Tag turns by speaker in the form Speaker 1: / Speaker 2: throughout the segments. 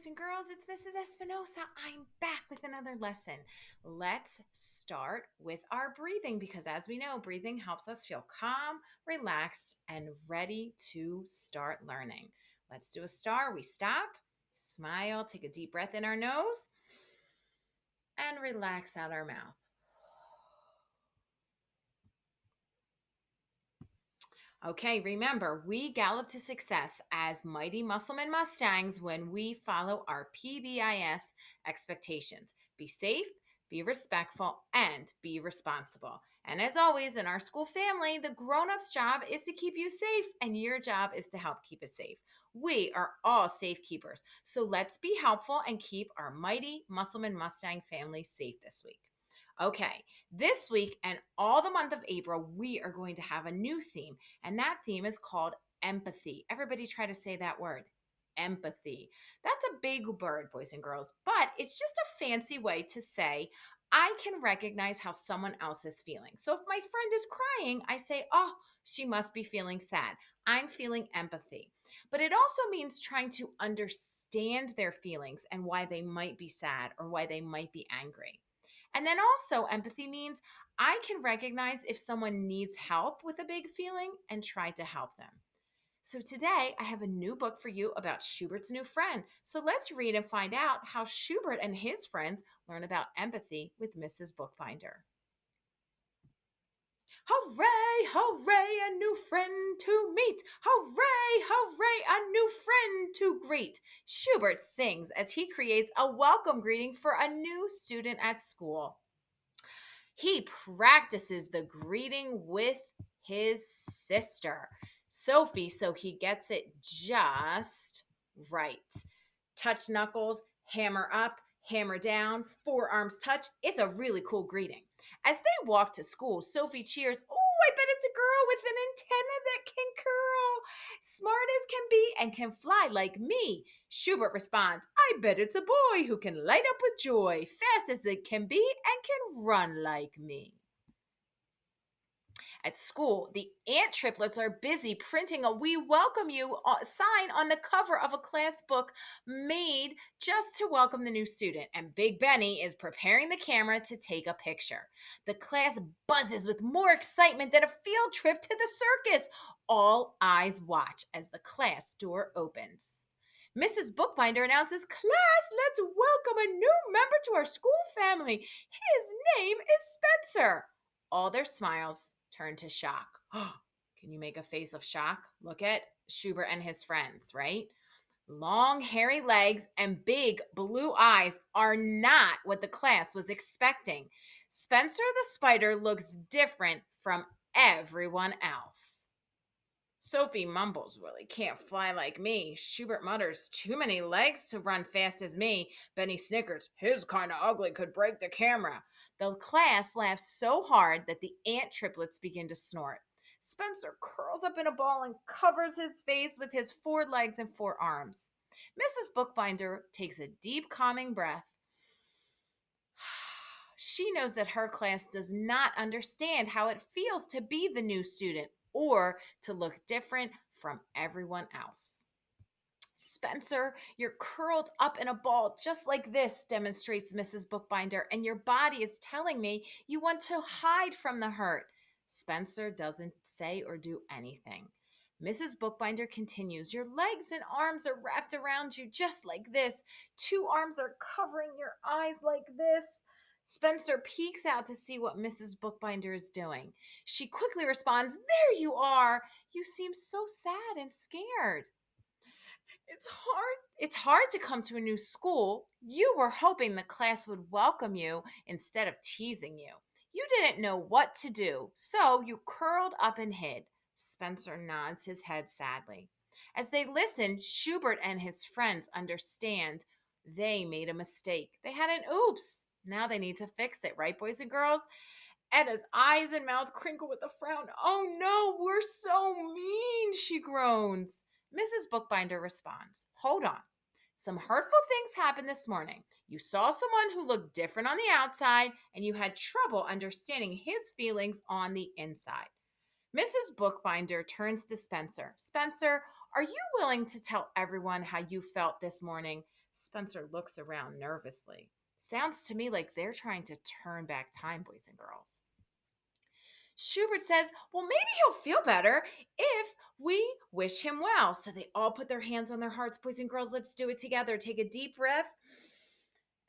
Speaker 1: boys and girls. It's Mrs. Espinosa. I'm back with another lesson. Let's start with our breathing because, as we know, breathing helps us feel calm, relaxed, and ready to start learning. Let's do a star. We stop, smile, take a deep breath in our nose, and relax out our mouth. Okay, remember, we gallop to success as mighty muscleman Mustangs when we follow our PBIS expectations. Be safe, be respectful, and be responsible. And as always, in our school family, the grown up's job is to keep you safe, and your job is to help keep it safe. We are all safe keepers. So let's be helpful and keep our mighty muscleman Mustang family safe this week. Okay, this week and all the month of April, we are going to have a new theme, and that theme is called empathy. Everybody try to say that word. Empathy. That's a big word, boys and girls, but it's just a fancy way to say, I can recognize how someone else is feeling. So if my friend is crying, I say, oh, she must be feeling sad. I'm feeling empathy. But it also means trying to understand their feelings and why they might be sad or why they might be angry. And then also, empathy means I can recognize if someone needs help with a big feeling and try to help them. So today, I have a new book for you about Schubert's new friend. So let's read and find out how Schubert and his friends learn about empathy with Mrs. Bookbinder. Hooray, hooray, a new friend to meet. Hooray, hooray, a new friend to greet. Schubert sings as he creates a welcome greeting for a new student at school. He practices the greeting with his sister, Sophie, so he gets it just right. Touch knuckles, hammer up, hammer down, forearms touch. It's a really cool greeting. As they walk to school, Sophie cheers, oh, I bet it's a girl with an antenna that can curl. Smart as can be and can fly like me. Schubert responds, I bet it's a boy who can light up with joy, fast as it can be, and can run like me. At school, the ant triplets are busy printing a We Welcome You sign on the cover of a class book made just to welcome the new student. And Big Benny is preparing the camera to take a picture. The class buzzes with more excitement than a field trip to the circus. All eyes watch as the class door opens. Mrs. Bookbinder announces, Class, let's welcome a new member to our school family. His name is Spencer. All their smiles turn to shock. Can you make a face of shock? Look at Schubert and his friends, right? Long, hairy legs and big blue eyes are not what the class was expecting. Spencer the spider looks different from everyone else. Sophie mumbles, well, he can't fly like me. Schubert mutters, too many legs to run fast as me. Benny snickers, his kind of ugly could break the camera. The class laughs so hard that the ant triplets begin to snort. Spencer curls up in a ball and covers his face with his four legs and four arms. Mrs. Bookbinder takes a deep, calming breath. She knows that her class does not understand how it feels to be the new student or to look different from everyone else. Spencer, you're curled up in a ball just like this, demonstrates Mrs. Bookbinder, and your body is telling me you want to hide from the hurt. Spencer doesn't say or do anything. Mrs. Bookbinder continues, your legs and arms are wrapped around you just like this. Two arms are covering your eyes like this. Spencer peeks out to see what Mrs. Bookbinder is doing. She quickly responds, there you are. You seem so sad and scared. It's hard to come to a new school. You were hoping the class would welcome you instead of teasing you. You didn't know what to do, so you curled up and hid. Spencer nods his head sadly. As they listen, Schubert and his friends understand they made a mistake. They had an oops. Now they need to fix it, right, boys and girls? Edda's eyes and mouth crinkle with a frown. Oh no, we're so mean, she groans. Mrs. Bookbinder responds, hold on. Some hurtful things happened this morning. You saw someone who looked different on the outside, and you had trouble understanding his feelings on the inside. Mrs. Bookbinder turns to Spencer. Spencer, are you willing to tell everyone how you felt this morning? Spencer looks around nervously. Sounds to me like they're trying to turn back time, boys and girls. Schubert says, well, maybe he'll feel better if we wish him well. So they all put their hands on their hearts. Boys and girls, let's do it together. Take a deep breath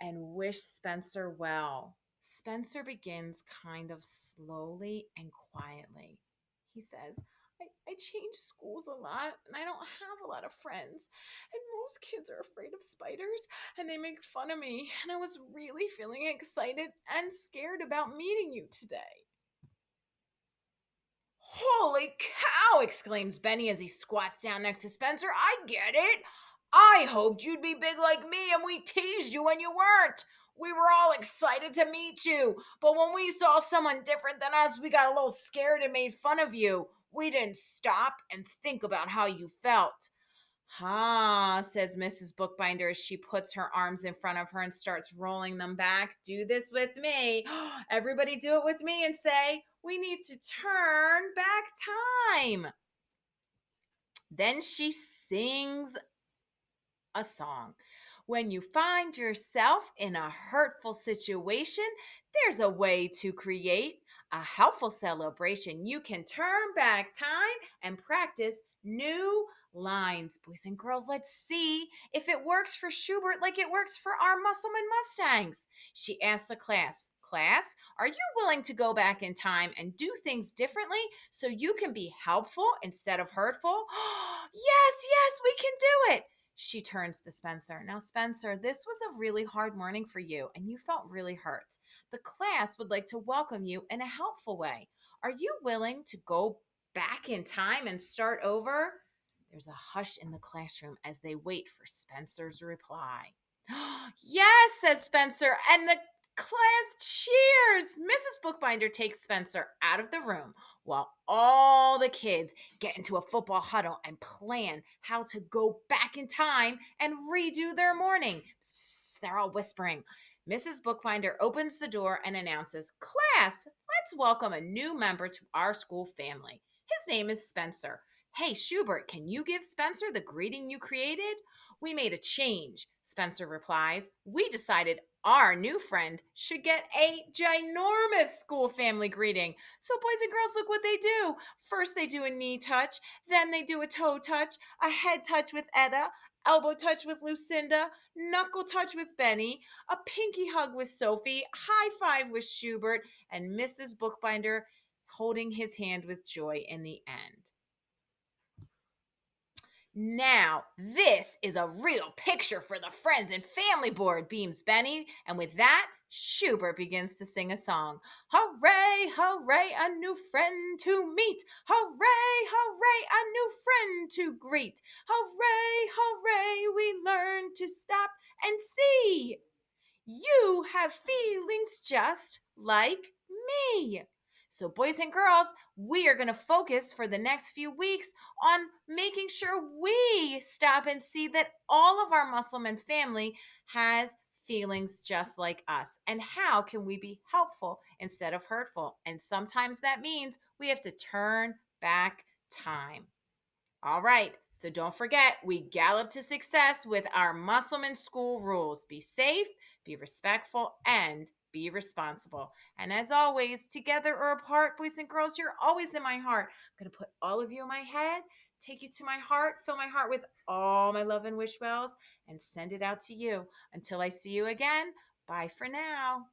Speaker 1: and wish Spencer well. Spencer begins kind of slowly and quietly. He says, I change schools a lot and I don't have a lot of friends. And most kids are afraid of spiders and they make fun of me. And I was really feeling excited and scared about meeting you today. Holy cow! Exclaims Benny as he squats down next to Spencer. I get it. I hoped you'd be big like me and we teased you when you weren't. We were all excited to meet you, but when we saw someone different than us, we got a little scared and made fun of you. We didn't stop and think about how you felt. Ha, says Mrs. Bookbinder as she puts her arms in front of her and starts rolling them back. Do this with me. Everybody do it with me and say, we need to turn back time. Then she sings a song. When you find yourself in a hurtful situation, there's a way to create a helpful celebration. You can turn back time and practice new lines. Boys and girls, let's see if it works for Schubert like it works for our Musselman Mustangs. She asked the class, are you willing to go back in time and do things differently so you can be helpful instead of hurtful? Yes, we can do it. She turns to Spencer. Now, Spencer, this was a really hard morning for you, and you felt really hurt. The class would like to welcome you in a helpful way. Are you willing to go back in time and start over? There's a hush in the classroom as they wait for Spencer's reply. Yes, says Spencer, and the class cheers. Mrs. Bookbinder takes Spencer out of the room while all the kids get into a football huddle and plan how to go back in time and redo their morning. Psst, psst, they're all whispering. Mrs. Bookbinder opens the door and announces, Class, let's welcome a new member to our school family. His name is Spencer. Hey, Schubert, can you give Spencer the greeting you created? We made a change, Spencer replies. We decided our new friend should get a ginormous school family greeting. So, boys and girls, look what they do. First, they do a knee touch, then they do a toe touch, a head touch with Etta, elbow touch with Lucinda, knuckle touch with Benny, a pinky hug with Sophie, high five with Schubert, and Mrs. Bookbinder holding his hand with joy in the end. Now, this is a real picture for the friends and family board, beams Benny. And with that, Schubert begins to sing a song. Hooray, hooray, a new friend to meet. Hooray, hooray, a new friend to greet. Hooray, hooray, we learn to stop and see. You have feelings just like me. So, boys and girls, we are going to focus for the next few weeks on making sure we stop and see that all of our Musselman family has feelings just like us. And how can we be helpful instead of hurtful? And sometimes that means we have to turn back time. All right, so don't forget, we gallop to success with our Musselman school rules. Be safe, be respectful, and be responsible. And as always, together or apart, boys and girls, you're always in my heart. I'm going to put all of you in my head, take you to my heart, fill my heart with all my love and wish wells, and send it out to you. Until I see you again, bye for now.